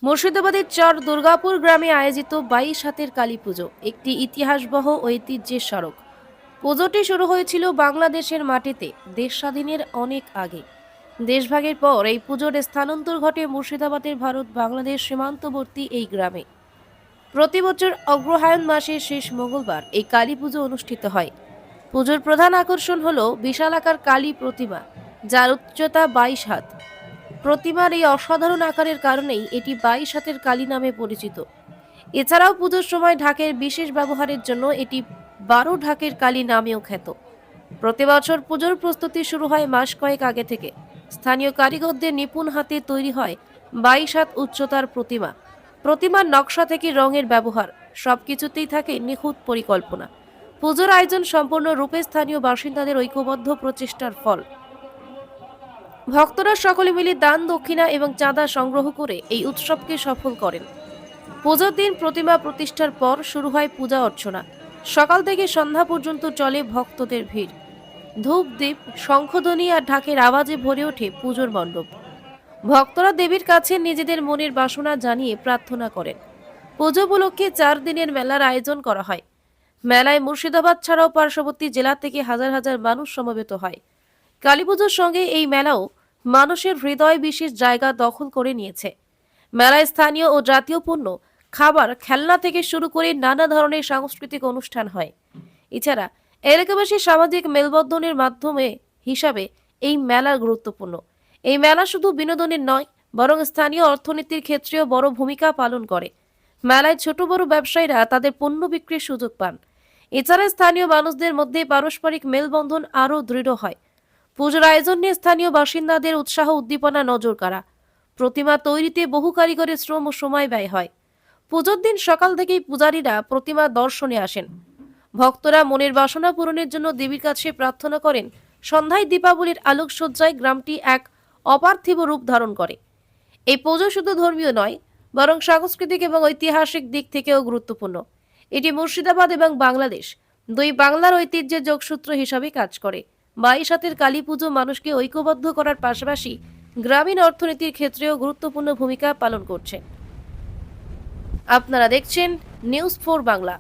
মুর্শিদাবাদের চর দুর্গাপুর গ্রামে আয়োজিত 22 হাতের কালী পুজো একটি ইতিহাসবহ ঐতিহ্যের স্মারক। পুজোটি শুরু হয়েছিল বাংলাদেশের মাটিতে দেশ স্বাধীনের অনেক আগে। দেশভাগের পর এই পুজোর স্থানান্তর ঘটে মুর্শিদাবাদের ভারত বাংলাদেশ সীমান্তবর্তী এই গ্রামে। প্রতি বছর অগ্রহায়ণ মাসের শেষ মঙ্গলবার এই কালী পুজো অনুষ্ঠিত হয়। পুজোর প্রধান আকর্ষণ হলো বিশালাকার কালী প্রতিমা, যার উচ্চতা 22 হাত। প্রতিমার এই অসাধারণ আকারের কারণেই এটি 22 হাতের কালী নামে পরিচিত। এছাড়াও পুজোর সময় ঢাকের বিশেষ ব্যবহারের জন্য এটি 12 ঢাকের কালী নামেও খ্যাত। প্রতি বছর পুজোর প্রস্তুতি শুরু হয় মাস কয়েক আগে থেকে। স্থানীয় কারিগরদের নিপুণ হাতে তৈরি হয় 22 হাত উচ্চতার প্রতিমা। প্রতিমার নকশা থেকে রঙের ব্যবহার সবকিছুতেই থাকে নিখুঁত পরিকল্পনা। পুজোর আয়োজন সম্পূর্ণরূপে স্থানীয় বাসিন্দাদের ঐক্যবদ্ধ প্রচেষ্টার ফল। ভক্তরা সকলে মিলে দান দক্ষিণা এবং চাঁদা সংগ্রহ করে এই উৎসবকে সফল করেন। পুজোর দিন প্রতিমা প্রতিষ্ঠার পর শুরু হয় পূজা অর্চনা। সকাল থেকে সন্ধ্যা পর্যন্ত চলে ভক্তদের ভিড়। ধূপ দীপ, শঙ্খধ্বনি আর ঢাকের আওয়াজে ভরে ওঠে পুজোর মণ্ডপ। ভক্তরা দেবীর কাছে নিজেদের মনের বাসনা জানিয়ে প্রার্থনা করেন। পুজো উপলক্ষে 4 দিনের মেলার আয়োজন করা হয়। মেলায় মুর্শিদাবাদ ছাড়াও পার্শ্ববর্তী জেলা থেকে হাজার হাজার মানুষ সমবেত হয়। কালীপুজোর সঙ্গে এই মেলাও মানুষের হৃদয় বিশেষ জায়গা দখল করে নিয়েছে। মেলায় স্থানীয় ও জাতীয় পণ্য, খাবার, খেলনা থেকে শুরু করে নানা ধরনের সাংস্কৃতিক অনুষ্ঠান হয়। এছাড়া এলাকাবাসীর সামাজিক মেলবন্ধনের মাধ্যমে হিসাবে এই মেলা গুরুত্বপূর্ণ। এই মেলা শুধু বিনোদনের নয়, বরং স্থানীয় অর্থনীতির ক্ষেত্রেও বড় ভূমিকা পালন করে। মেলায় ছোট বড় ব্যবসায়ীরা তাদের পণ্য বিক্রির সুযোগ পান। এছাড়া স্থানীয় মানুষদের মধ্যে পারস্পরিক মেলবন্ধন আরও দৃঢ় হয়। পুজোর আয়োজন নিয়ে স্থানীয় বাসিন্দাদের উৎসাহ উদ্দীপনা নজর কাড়া। প্রতিমা তৈরিতে বহু কারিগরের শ্রম ও সময় ব্যয় হয়। পুজোর দিন সকাল থেকেই পূজারীরা প্রতিমা দর্শনে আসেন। ভক্তরা মনের বাসনা পূরণের জন্য দেবীর কাছে প্রার্থনা করেন। সন্ধ্যায় দীপাবলির আলোকসজ্জায় গ্রামটি এক অপার্থিব রূপ ধারণ করে। এই পুজো শুধু ধর্মীয় নয়, বরং সাংস্কৃতিক এবং ঐতিহাসিক দিক থেকেও গুরুত্বপূর্ণ। এটি মুর্শিদাবাদ এবং বাংলাদেশ দুই বাংলার ঐতিহ্যের যোগসূত্র হিসাবে কাজ করে। 22 হাতের কালী পুজো মানুষকে ঐক্যবদ্ধ করার পাশাপাশি গ্রামীণ অর্থনীতির ক্ষেত্রেও গুরুত্বপূর্ণ ভূমিকা পালন করছে। আপনারা দেখছেন নিউজ 4 বাংলা।